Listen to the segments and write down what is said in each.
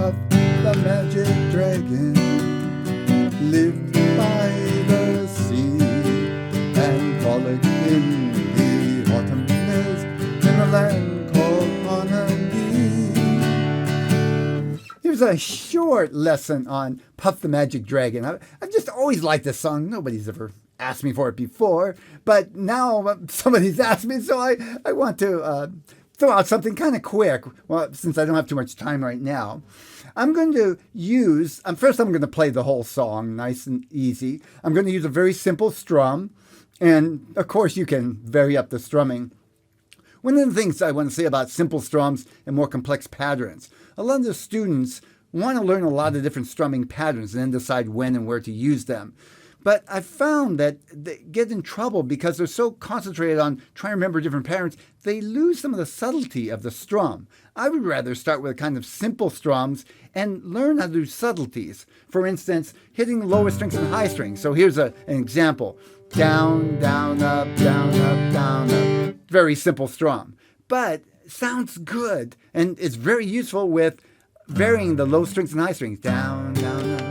Puff the magic dragon lived by the sea, and frolicked in the autumn mist in a land called Honolulu. Here's a short lesson on Puff the Magic Dragon. I've just always liked this song. Nobody's ever asked me for it before, but now somebody's asked me, so I want to throw out something kind of quick. Well, since I don't have too much time right now, I'm going to use, first I'm going to play the whole song, nice and easy. I'm going to use a very simple strum, and of course you can vary up the strumming. One of the things I want to say about simple strums and more complex patterns, a lot of the students want to learn a lot of different strumming patterns and then decide when and where to use them. But I found that they get in trouble because they're so concentrated on trying to remember different patterns, they lose some of the subtlety of the strum. I would rather start with kind of simple strums and learn how to do subtleties. For instance, hitting lower strings and high strings. So here's an example. Down, down, up, down, up, down, up. Very simple strum. But sounds good, and it's very useful with varying the low strings and high strings. Down, down, up.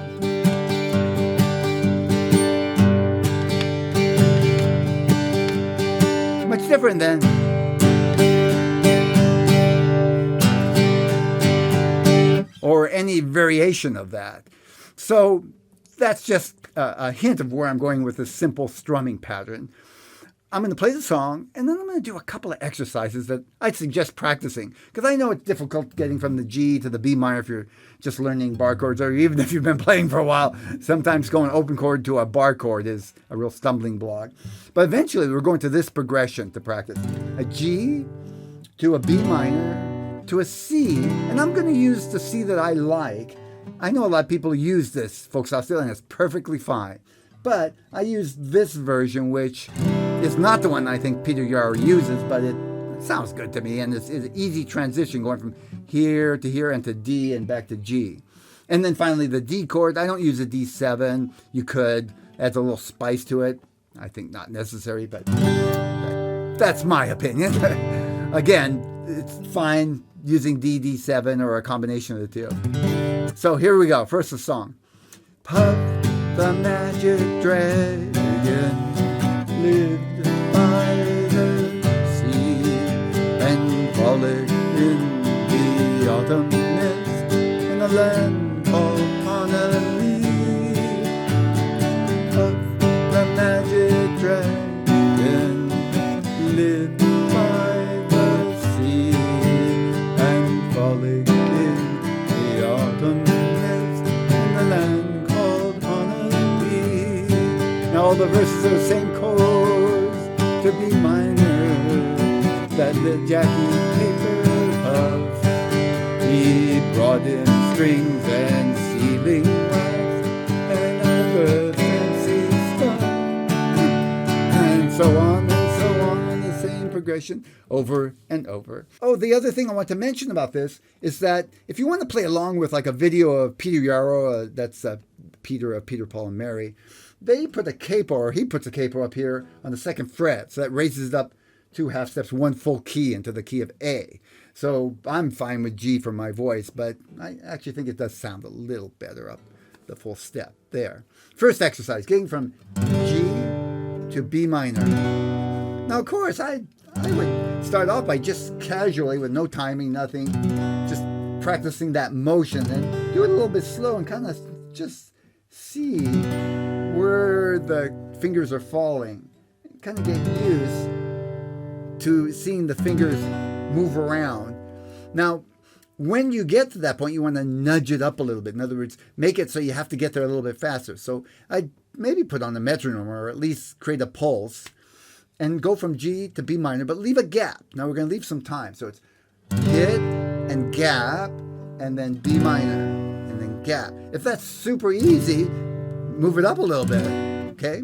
Much different than or any variation of that. So that's just a hint of where I'm going with this simple strumming pattern. I'm going to play the song, and then I'm going to do a couple of exercises that I'd suggest practicing, because I know it's difficult getting from the G to the B minor if you're just learning bar chords, or even if you've been playing for a while. Sometimes going open chord to a bar chord is a real stumbling block. But eventually we're going to this progression to practice. A G to a B minor to a C, and I'm going to use the C that I like. I know a lot of people use this folk style still, and it's perfectly fine. But I use this version, which is not the one I think Peter Yarrow uses, but it sounds good to me, and it's an easy transition going from here to here and to D and back to G. And then finally the D chord. I don't use a D7. You could. Adds a little spice to it. I think not necessary, but that's my opinion. Again, it's fine using D, D7, or a combination of the two. So here we go. First the song. Puff the magic dragon lived by the sea, and frolicked in the autumn mist in a land called Honolulu. Puff the magic dragon lived by the sea, and frolicked in the autumn mist in the land called Honolulu. Now all the verses are the same chords to B minor that the Jackie paper puff. He brought in strings and sealing wax and other fancy stuff, and so on the same progression over and over. Oh, the other thing I want to mention about this is that if you want to play along with like a video of Peter Yarrow, that's Peter of Peter, Paul, and Mary, they put a capo, or he puts a capo up here on the second fret, so that raises it up 2 half steps, 1 full key into the key of A. So I'm fine with G for my voice, but I actually think it does sound a little better up the full step there. First exercise, getting from G to B minor. Now, of course, I would start off by just casually, with no timing, nothing, just practicing that motion, and do it a little bit slow and kind of just see where the fingers are falling. Kind of get used to seeing the fingers move around. Now, when you get to that point, you want to nudge it up a little bit. In other words, make it so you have to get there a little bit faster. So I'd maybe put on a metronome, or at least create a pulse, and go from G to B minor, but leave a gap. Now we're going to leave some time. So it's hit and gap, and then B minor, and then gap. If that's super easy, move it up a little bit, okay?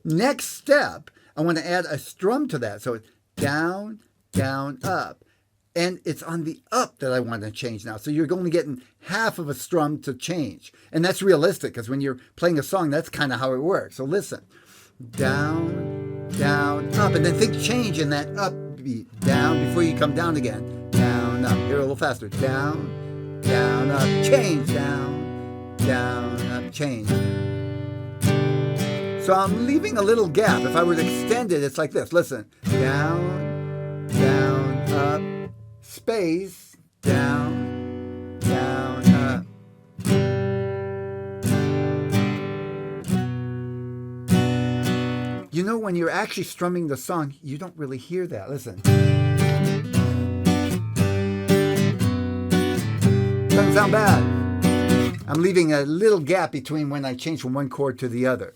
Next step, I want to add a strum to that. So it's down, down, up. And it's on the up that I want to change now. So you're only getting half of a strum to change. And that's realistic, because when you're playing a song, that's kind of how it works. So listen. Down, down, up. And then think change in that up beat. Down before you come down again. Down, up. Here a little faster. Down, down, up, change, down, up, change. So I'm leaving a little gap. If I were to extend it, it's like this. Listen. Down, up, space, down, up. You know, when you're actually strumming the song, you don't really hear that. Listen. Doesn't sound bad. I'm leaving a little gap between when I change from one chord to the other.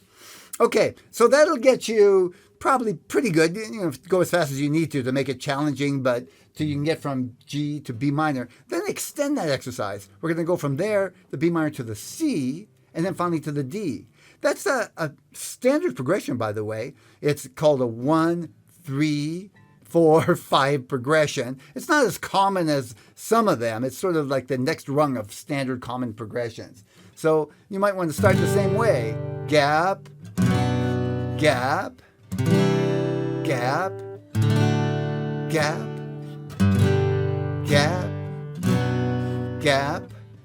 Okay, so that'll get you probably pretty good. You know, go as fast as you need to make it challenging, but till you can get from G to B minor. Then extend that exercise. We're going to go from there, the B minor, to the C, and then finally to the D. That's a standard progression, by the way. It's called a 1, 3, 4, 5 progression. It's not as common as some of them. It's sort of like the next rung of standard common progressions. So you might want to start the same way. Gap, gap, gap, gap, gap, gap,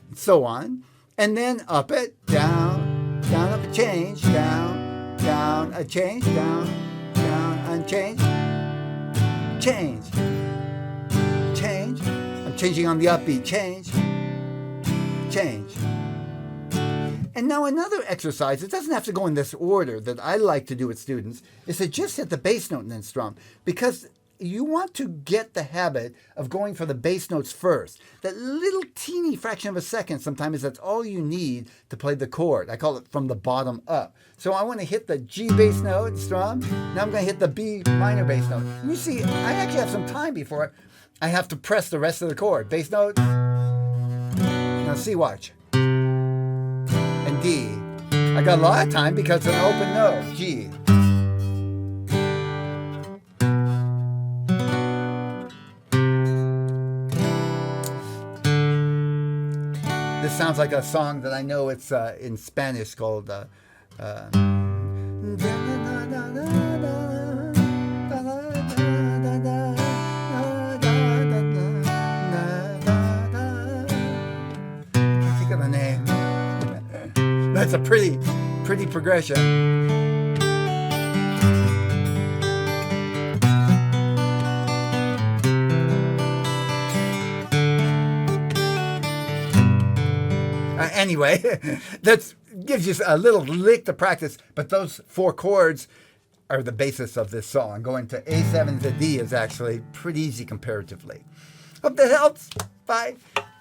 and so on. And then up it, down, up a change, down, a change, down, and change, change. I'm changing on the upbeat, change. And now another exercise, it doesn't have to go in this order that I like to do with students, is to just hit the bass note and then strum. Because you want to get the habit of going for the bass notes first. That little teeny fraction of a second sometimes that's all you need to play the chord. I call it from the bottom up. So I want to hit the G bass note, strum. Now I'm going to hit the B minor bass note. And you see, I actually have some time before I have to press the rest of the chord. Bass note. Now C, watch. And D. I got a lot of time because it's an open note. G. This sounds like a song that I know it's in Spanish called That's a pretty progression. Anyway, that gives you a little lick to practice, but those 4 chords are the basis of this song. Going to A7 to D is actually pretty easy comparatively. Hope that helps. Bye.